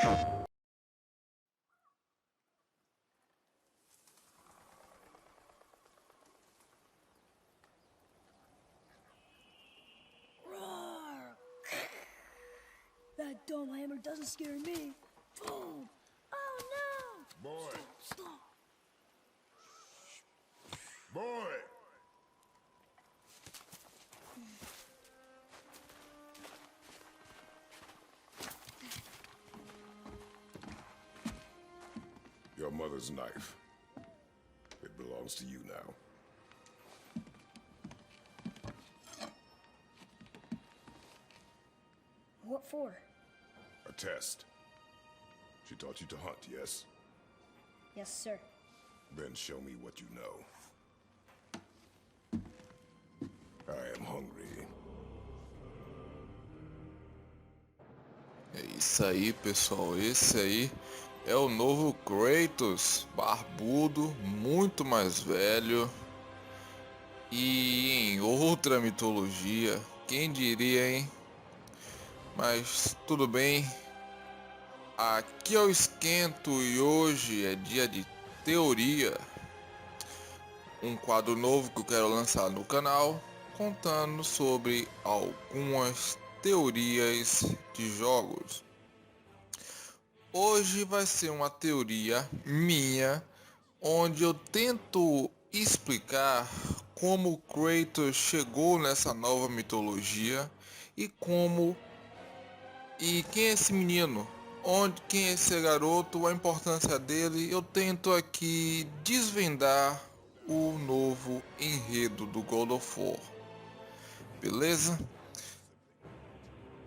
Roar! That dumb hammer doesn't scare me. Boom! Oh no! Boy! Stop! Boy! Your mother's knife. It belongs to you now. What for? A test. She taught you to hunt, yes? Yes, sir. Then show me what you know. I am hungry. É isso aí, pessoal. Esse aí é o novo Kratos, barbudo, muito mais velho. E em outra mitologia, quem diria, hein? Mas tudo bem. Aqui é o Esquento e hoje é dia de teoria. Um quadro novo que eu quero lançar no canal, contando sobre algumas teorias de jogos. Hoje vai ser uma teoria minha, onde eu tento explicar como Kratos chegou nessa nova mitologia e quem é esse menino, quem é esse garoto, a importância dele. Eu tento aqui desvendar o novo enredo do God of War. Beleza?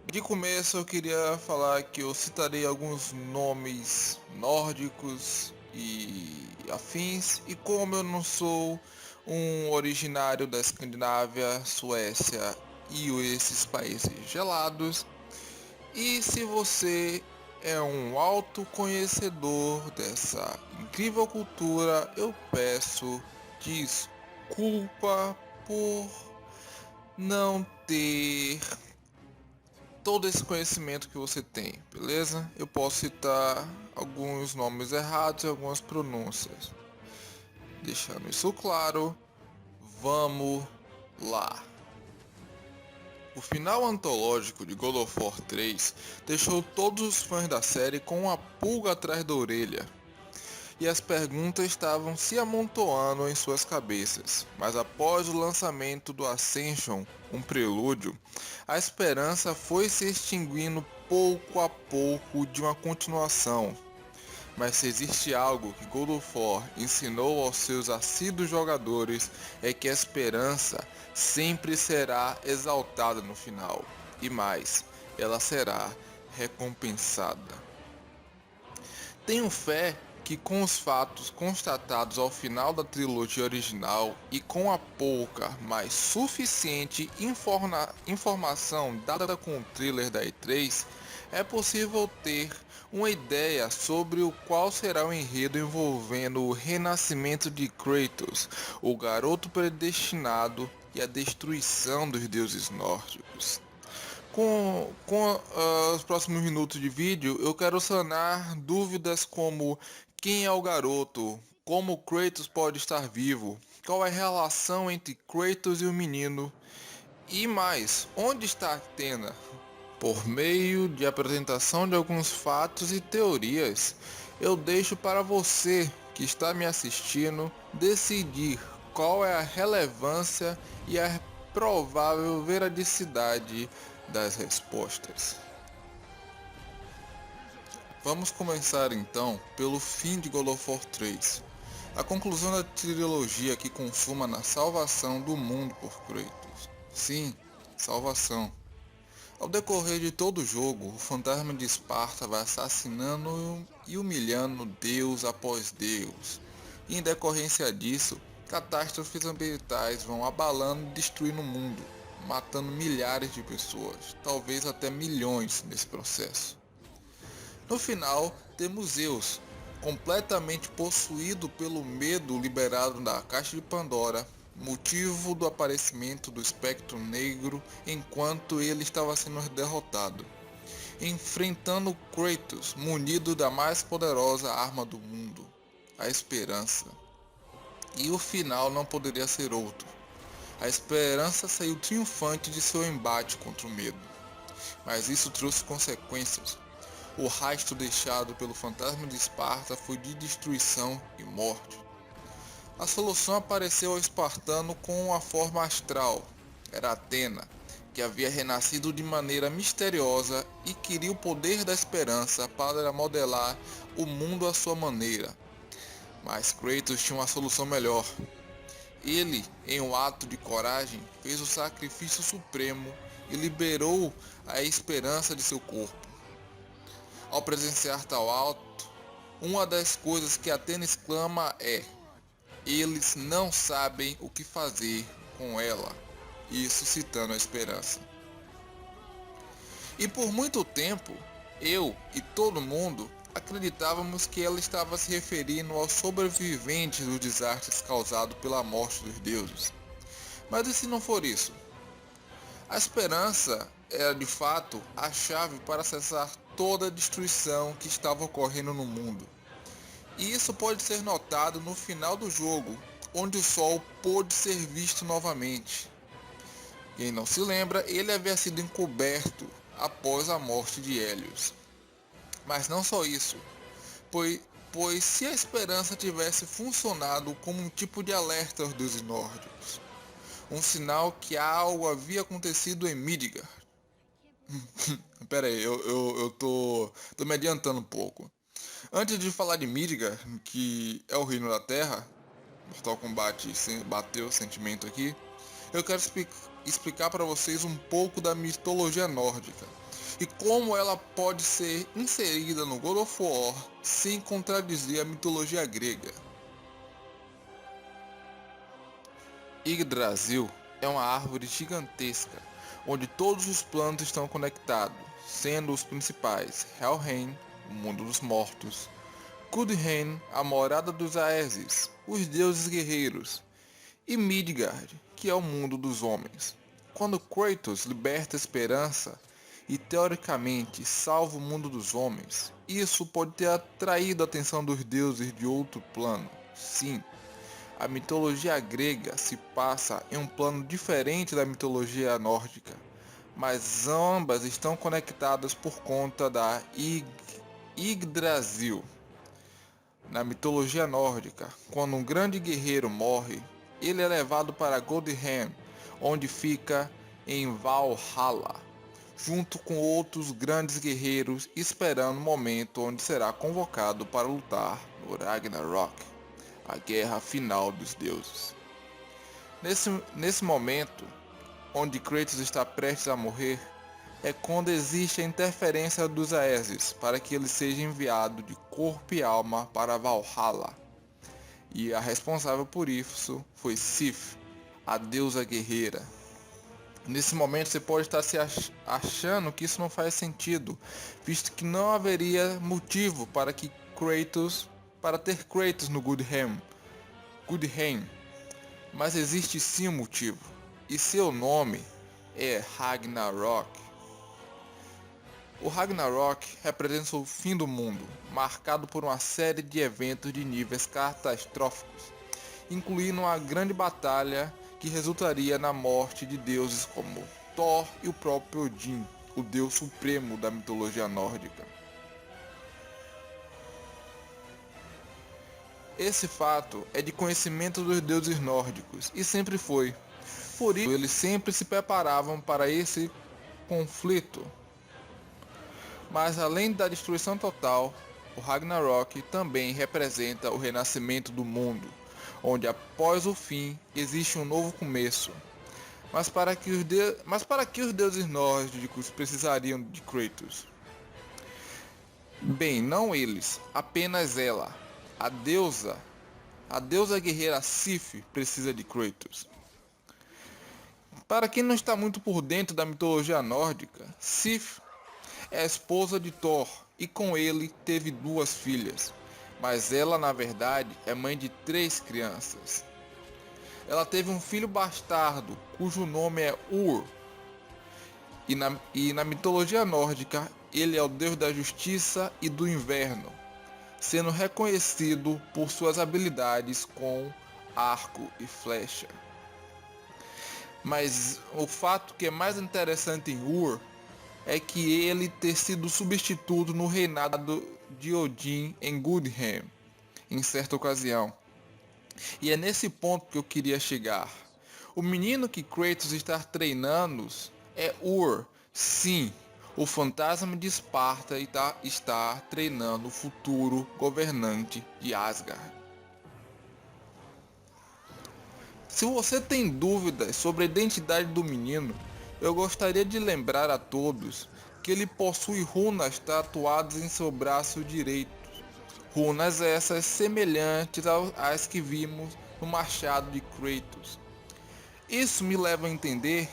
De começo eu queria falar que eu citarei alguns nomes nórdicos e afins, e como eu não sou um originário da Escandinávia, Suécia e esses países gelados, e se você é um alto conhecedor dessa incrível cultura, eu peço desculpa por não ter todo esse conhecimento que você tem, beleza? Eu posso citar alguns nomes errados e algumas pronúncias. Deixando isso claro, vamos lá. O final antológico de God of War 3 deixou todos os fãs da série com uma pulga atrás da orelha. E as perguntas estavam se amontoando em suas cabeças, mas após o lançamento do Ascension, um prelúdio, a esperança foi se extinguindo pouco a pouco de uma continuação. Mas se existe algo que God of War ensinou aos seus assíduos jogadores, é que a esperança sempre será exaltada no final, e mais, ela será recompensada. Tenho fé que com os fatos constatados ao final da trilogia original e com a pouca, mas suficiente informação dada com o trailer da E3, é possível ter uma ideia sobre o qual será o enredo envolvendo o renascimento de Kratos, o garoto predestinado, e a destruição dos deuses nórdicos. Com os próximos minutos de vídeo, eu quero sanar dúvidas como quem é o garoto, como Kratos pode estar vivo, qual é a relação entre Kratos e o menino, e mais, onde está Athena? Por meio de apresentação de alguns fatos e teorias, eu deixo para você que está me assistindo decidir qual é a relevância e a provável veradicidade das respostas. Vamos começar então pelo fim de God of War 3, a conclusão da trilogia que consuma na salvação do mundo por Kratos. Sim, salvação. Ao decorrer de todo o jogo, o fantasma de Esparta vai assassinando e humilhando Deus após Deus, e em decorrência disso, catástrofes ambientais vão abalando e destruindo o mundo, matando milhares de pessoas, talvez até milhões nesse processo. No final, temos Zeus, completamente possuído pelo medo liberado da Caixa de Pandora, motivo do aparecimento do espectro negro enquanto ele estava sendo derrotado. enfrentando Kratos, munido da mais poderosa arma do mundo, a esperança. E o final não poderia ser outro. A esperança saiu triunfante de seu embate contra o medo. Mas isso trouxe consequências. O rastro deixado pelo fantasma de Esparta foi de destruição e morte. A solução apareceu ao espartano com uma forma astral. Era Atena, que havia renascido de maneira misteriosa e queria o poder da esperança para modelar o mundo à sua maneira. Mas Kratos tinha uma solução melhor. Ele, em um ato de coragem, fez o sacrifício supremo e liberou a esperança de seu corpo. Ao presenciar tal ato, uma das coisas que Atena exclama é: eles não sabem o que fazer com ela. Isso citando a esperança. E por muito tempo, eu e todo mundo acreditávamos que ela estava se referindo aos sobreviventes dos desastres causados pela morte dos deuses. Mas e se não for isso? A esperança era de fato a chave para cessar toda a destruição que estava ocorrendo no mundo. E isso pode ser notado no final do jogo, onde o sol pôde ser visto novamente. Quem não se lembra, ele havia sido encoberto após a morte de Hélios. Mas não só isso, pois se a esperança tivesse funcionado como um tipo de alerta aos deuses nórdicos, um sinal que algo havia acontecido em Midgard. Pera aí, eu tô me adiantando um pouco. Antes de falar de Midgard, que é o reino da Terra, Mortal Kombat bateu o sentimento aqui, eu quero explicar para vocês um pouco da mitologia nórdica e como ela pode ser inserida no God of War sem contradizer a mitologia grega. Yggdrasil é uma árvore gigantesca, onde todos os planos estão conectados, sendo os principais Helheim, o mundo dos mortos, Gudheim, a morada dos Aeses, os deuses guerreiros, e Midgard, que é o mundo dos homens. Quando Kratos liberta a esperança e teoricamente salva o mundo dos homens, isso pode ter atraído a atenção dos deuses de outro plano. Sim, a mitologia grega se passa em um plano diferente da mitologia nórdica, mas ambas estão conectadas por conta da Yggdrasil. Na mitologia nórdica, quando um grande guerreiro morre, ele é levado para Gudheim, onde fica em Valhalla, junto com outros grandes guerreiros, esperando o momento onde será convocado para lutar no Ragnarok, a guerra final dos deuses. Nesse momento, onde Kratos está prestes a morrer, é quando existe a interferência dos Aeses para que ele seja enviado de corpo e alma para Valhalla. E a responsável por isso foi Sif, a deusa guerreira. Nesse momento você pode estar se achando que isso não faz sentido, visto que não haveria motivo para ter Kratos no Gudheim. Mas existe sim um motivo, e seu nome é Ragnarok. O Ragnarok representa o fim do mundo, marcado por uma série de eventos de níveis catastróficos, incluindo uma grande batalha que resultaria na morte de deuses como Thor e o próprio Odin, o deus supremo da mitologia nórdica. Esse fato é de conhecimento dos deuses nórdicos e sempre foi. Por isso, eles sempre se preparavam para esse conflito. Mas além da destruição total, o Ragnarok também representa o renascimento do mundo, onde após o fim existe um novo começo. Mas para que os deuses nórdicos precisariam de Kratos? Bem, não eles, apenas ela, a deusa guerreira Sif precisa de Kratos. Para quem não está muito por dentro da mitologia nórdica, Sif é a esposa de Thor e com ele teve 2 filhas, mas ela na verdade é mãe de 3 crianças. Ela teve um filho bastardo cujo nome é Ur, e na mitologia nórdica ele é o deus da justiça e do inverno, sendo reconhecido por suas habilidades com arco e flecha. Mas o fato que é mais interessante em Ur é que ele ter sido substituto no reinado de Odin em Gudhem, em certa ocasião. E é nesse ponto que eu queria chegar. O menino que Kratos está treinando é Ur. Sim, o fantasma de Esparta está treinando o futuro governante de Asgard. Se você tem dúvidas sobre a identidade do menino, eu gostaria de lembrar a todos que ele possui runas tatuadas em seu braço direito. Runas essas semelhantes às que vimos no machado de Kratos. Isso me leva a entender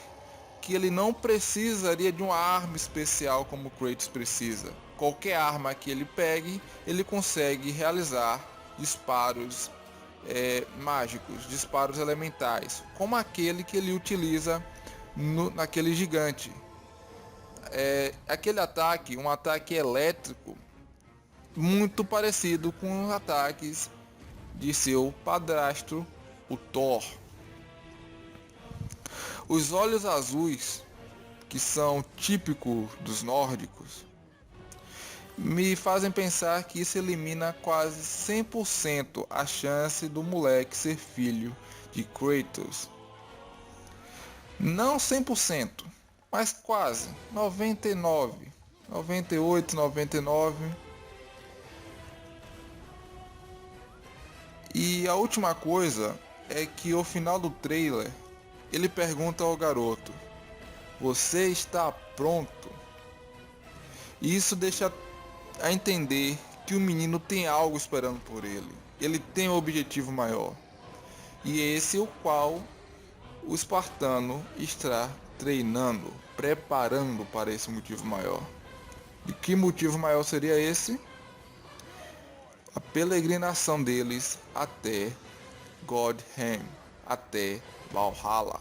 que ele não precisaria de uma arma especial como Kratos precisa. Qualquer arma que ele pegue, ele consegue realizar disparos mágicos, disparos elementais, como aquele que ele utiliza naquele gigante. Aquele ataque, um ataque elétrico, muito parecido com os ataques de seu padrasto, o Thor. Os olhos azuis, que são típicos dos nórdicos, me fazem pensar que isso elimina quase 100% a chance do moleque ser filho de Kratos. Não 100%, mas quase 99, 98, 99. E a última coisa é que ao final do trailer ele pergunta ao garoto: "Você está pronto?" E isso deixa a entender que o menino tem algo esperando por ele. Ele tem um objetivo maior. E esse é o qual o espartano está treinando, preparando para esse motivo maior. E que motivo maior seria esse? A peregrinação deles até Godheim, até Valhalla.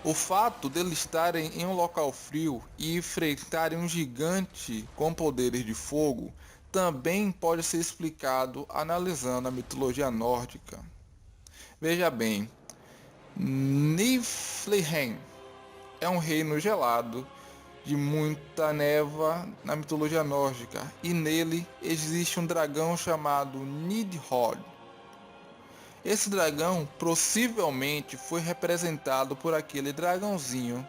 O fato deles estarem em um local frio e enfrentarem um gigante com poderes de fogo também pode ser explicado analisando a mitologia nórdica. Veja bem, Niflheim é um reino gelado de muita névoa na mitologia nórdica, e nele existe um dragão chamado Nidhogg. Esse dragão possivelmente foi representado por aquele dragãozinho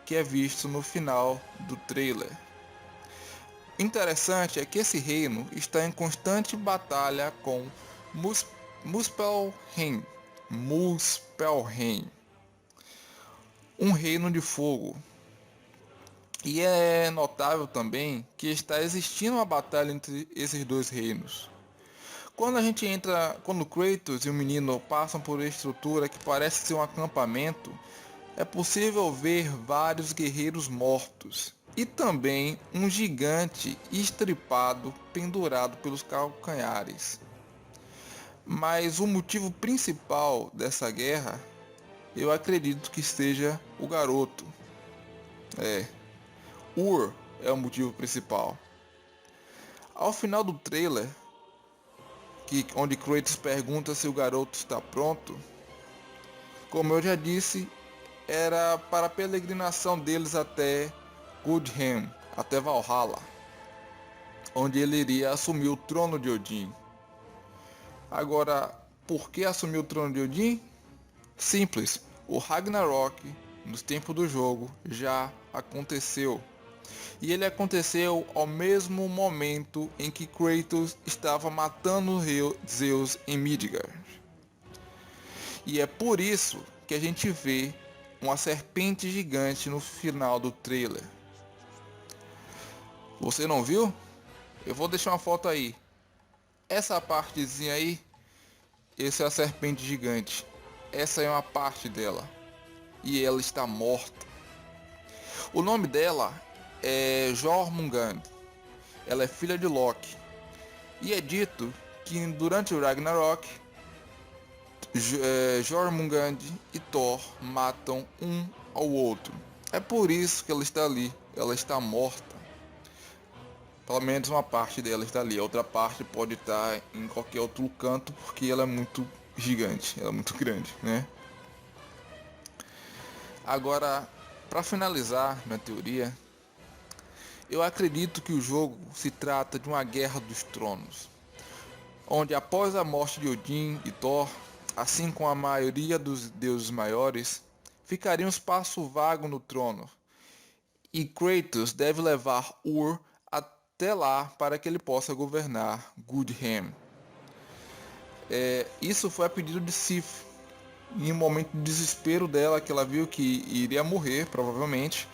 que é visto no final do trailer. Interessante é que esse reino está em constante batalha com Muspelheim, um reino de fogo. E é notável também que está existindo uma batalha entre esses dois reinos. Quando Kratos e o menino passam por uma estrutura que parece ser um acampamento, é possível ver vários guerreiros mortos e também um gigante estripado pendurado pelos calcanhares. Mas o motivo principal dessa guerra, eu acredito que seja o garoto. Ur é o motivo principal. Ao final do trailer, onde Kratos pergunta se o garoto está pronto, como eu já disse, era para a peregrinação deles até Gudhem, até Valhalla, onde ele iria assumir o trono de Odin. Agora, por que assumir o trono de Odin? Simples, o Ragnarok, nos tempos do jogo, já aconteceu. E ele aconteceu ao mesmo momento em que Kratos estava matando Zeus em Midgard. E é por isso que a gente vê uma serpente gigante no final do trailer. Você não viu? Eu vou deixar uma foto aí. Essa partezinha aí, essa é a serpente gigante. Essa é uma parte dela. E ela está morta. O nome dela é Jormungand. Ela é filha de Loki. E é dito que durante o Ragnarok, Jormungand e Thor matam um ao outro. É por isso que ela está ali. Ela está morta. Pelo menos uma parte dela está ali. A outra parte pode estar em qualquer outro canto, porque ela é muito gigante. Ela é muito grande, né? Agora, para finalizar minha teoria, eu acredito que o jogo se trata de uma guerra dos tronos, onde após a morte de Odin e Thor, assim como a maioria dos deuses maiores, ficaria um espaço vago no trono, e Kratos deve levar Ur até lá para que ele possa governar Gudhem. Isso foi a pedido de Sif, em um momento de desespero dela, que ela viu que iria morrer, provavelmente.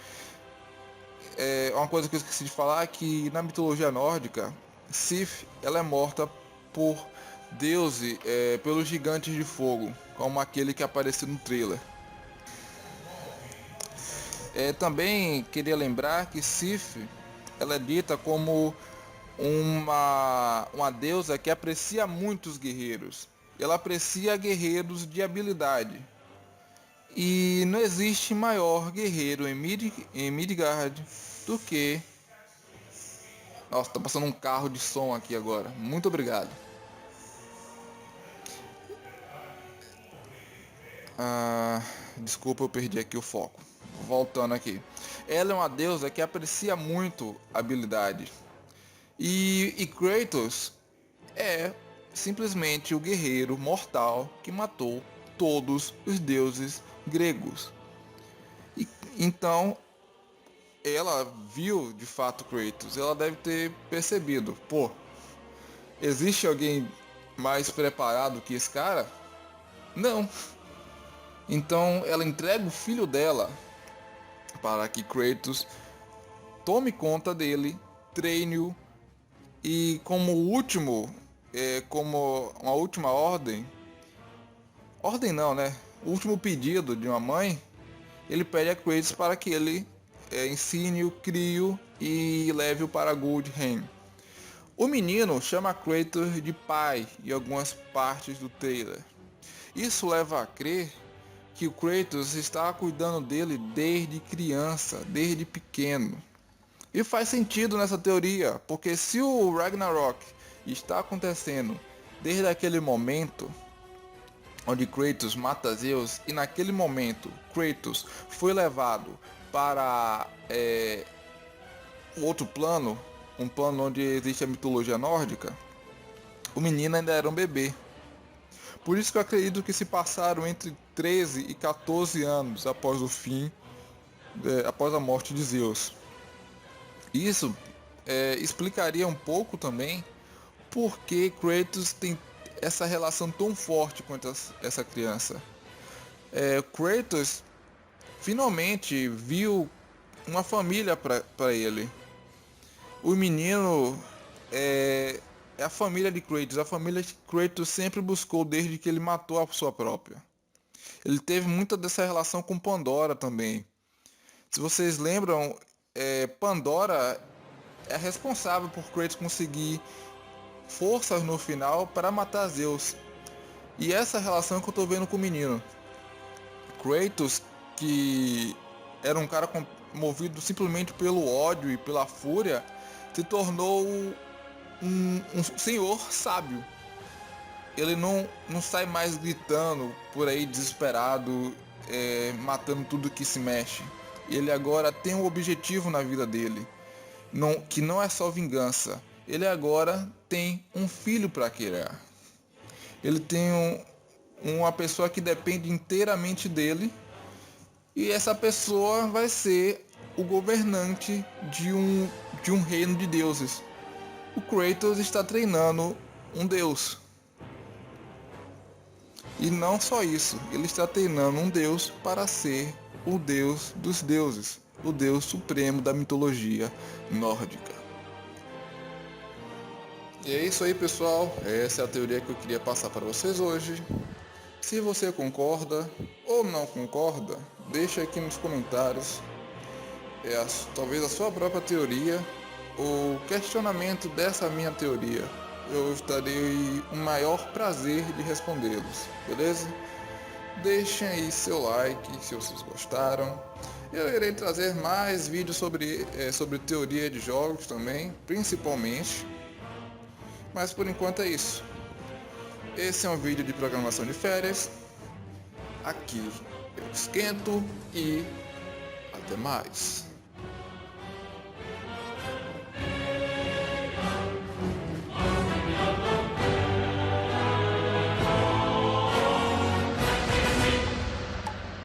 Uma coisa que eu esqueci de falar é que na mitologia nórdica, Sif ela é morta por deuses, pelos gigantes de fogo, como aquele que apareceu no trailer. Também queria lembrar que Sif ela é dita como uma deusa que aprecia muitos guerreiros. Ela aprecia guerreiros de habilidade. E não existe maior guerreiro em Midgard do que... Nossa, tá passando um carro de som aqui agora. Muito obrigado. Desculpa, eu perdi aqui o foco. Voltando aqui. Ela é uma deusa que aprecia muito habilidade. E Kratos é simplesmente o guerreiro mortal que matou todos os deuses gregos. Então, ela viu de fato Kratos. Ela deve ter percebido, pô, existe alguém mais preparado que esse cara? Não. Então, ela entrega o filho dela para que Kratos tome conta dele, treine-o e como último, como uma última ordem não, né? O último pedido de uma mãe, ele pede a Kratos para que ele ensine-o, crie-o e leve-o para Gudhem. O menino chama Kratos de pai em algumas partes do trailer. Isso leva a crer que o Kratos está cuidando dele desde criança, desde pequeno. E faz sentido nessa teoria, porque se o Ragnarok está acontecendo desde aquele momento onde Kratos mata Zeus, e naquele momento Kratos foi levado para outro plano, um plano onde existe a mitologia nórdica, o menino ainda era um bebê. Por isso que eu acredito que se passaram entre 13 e 14 anos após o fim, após a morte de Zeus. Isso explicaria um pouco também por que Kratos tem essa relação tão forte com essa criança. Kratos finalmente viu uma família para ele. O menino é a família de Kratos, a família que Kratos sempre buscou desde que ele matou a sua própria. Ele teve muita dessa relação com Pandora também. Se vocês lembram, Pandora é responsável por Kratos conseguir forças no final para matar Zeus. E essa relação que eu tô vendo com o menino. Kratos, que era um cara movido simplesmente pelo ódio e pela fúria, se tornou um senhor sábio. Ele não sai mais gritando por aí desesperado, matando tudo que se mexe. Ele agora tem um objetivo na vida dele, que não é só vingança. Ele agora tem um filho para criar. Ele tem uma pessoa que depende inteiramente dele, e essa pessoa vai ser o governante de um reino de deuses. O Kratos está treinando um deus. E não só isso, ele está treinando um deus para ser o deus dos deuses, o deus supremo da mitologia nórdica. E é isso aí, pessoal, essa é a teoria que eu queria passar para vocês hoje. Se você concorda ou não concorda, deixa aqui nos comentários talvez a sua própria teoria ou questionamento dessa minha teoria. Eu estarei o maior prazer de respondê-los, beleza? deixem aí seu like se vocês gostaram. Eu irei trazer mais vídeos sobre teoria de jogos também, principalmente. Mas por enquanto é isso. Esse é um vídeo de programação de férias. Aqui eu esquento e até mais.